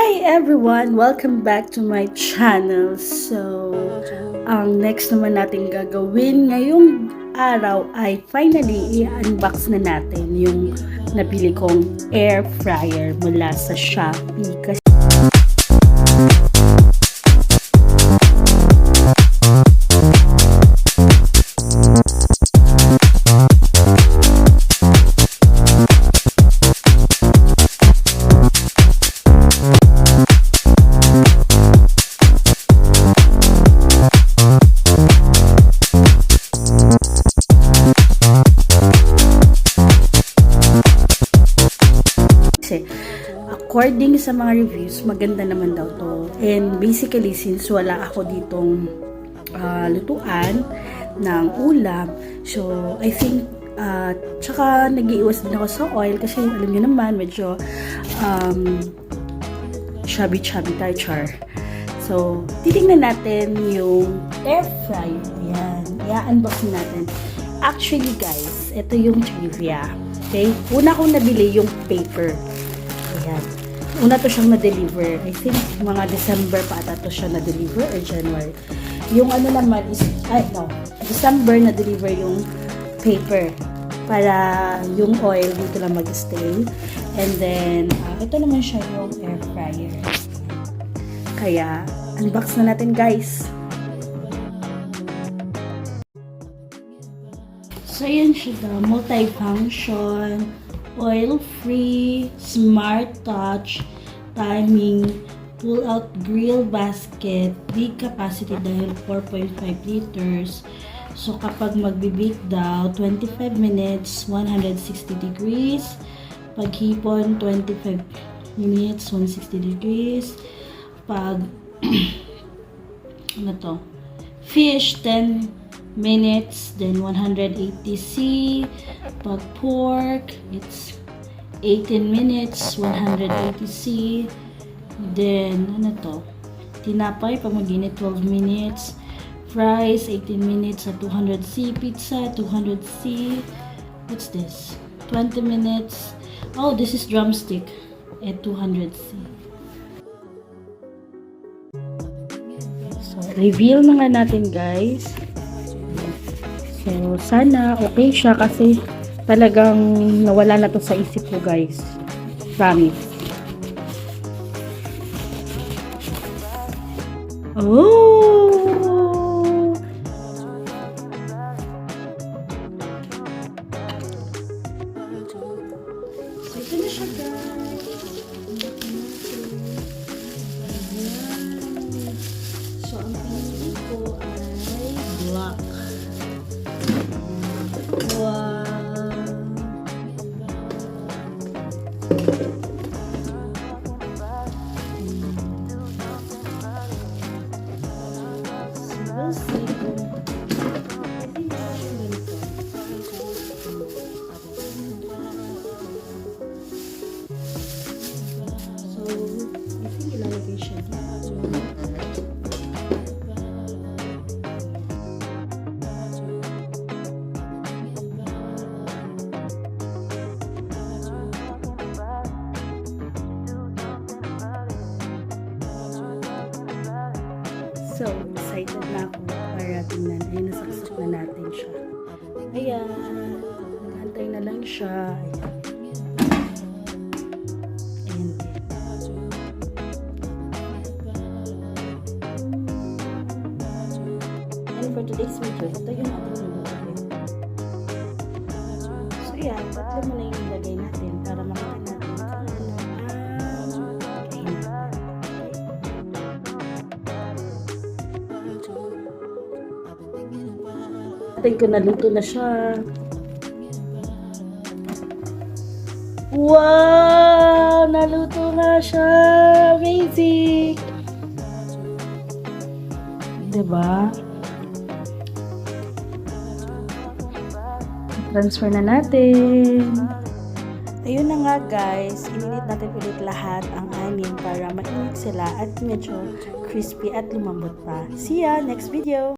Hi everyone! Welcome back to my channel. So, ang next naman natin gagawin ngayong araw ay finally i-unbox na natin yung nabili kong air fryer mula sa Shopee. According sa mga reviews, maganda naman daw to. And basically, since wala ako ditong lutuan ng ulam, so I think, tsaka nag-iiwas din ako sa oil kasi alam niyo naman, medyo chubby tayo, char. So, titingnan natin yung air fryer. Ayan, i-unbox natin. Actually guys, ito yung trivia. Okay? Una kong nabili yung paper. Ayan. Una to siyang na-deliver. I think mga December pa ata to siya na-deliver or January. Yung ano naman is, December na-deliver yung paper para yung oil dito lang mag-stay. And then, ito naman siya yung air fryer. Kaya, unbox na natin guys. So, yan siya daw. Multi-function, oil-free, smart touch, timing, pull-out grill basket, big capacity dahil 4.5 liters. So, kapag magbi-bake daw, 25 minutes, 160 degrees. Paghipon, 25 minutes, 160 degrees. Pag, ano to? Fish, 10 minutes, then 180C. Pag pork, it's 18 minutes, 180C. Then, ano to? Tinapay, pag mag-init, 12 minutes. Fries, 18 minutes at 200C. Pizza, 200C. What's this? 20 minutes. Oh, this is drumstick at 200C. So, reveal na nga natin, guys. So, sana okay siya kasi talagang nawala na to sa isip ko guys. Promise. Oh! So, ito na siya guys. So, ang pinili ko ay black. Wow. So, we'll see. So, I think ilalagay siya dito. So, excited na ako para tingnan. Ayun, nasaksak na natin siya. Ayan. Nagantay na lang siya. Ayan. And for today's video, ito yung ating nilagay. So, ayan. Tatlo mo na yung nilagay natin para makita natin kung ano natin ko naluto na siya. Wow! Naluto na siya! Amazing! Diba? Transfer na natin. Ayun na nga guys, ininit natin ulit lahat ang anim para mainit sila at medyo crispy at lumambot pa. See ya! Next video!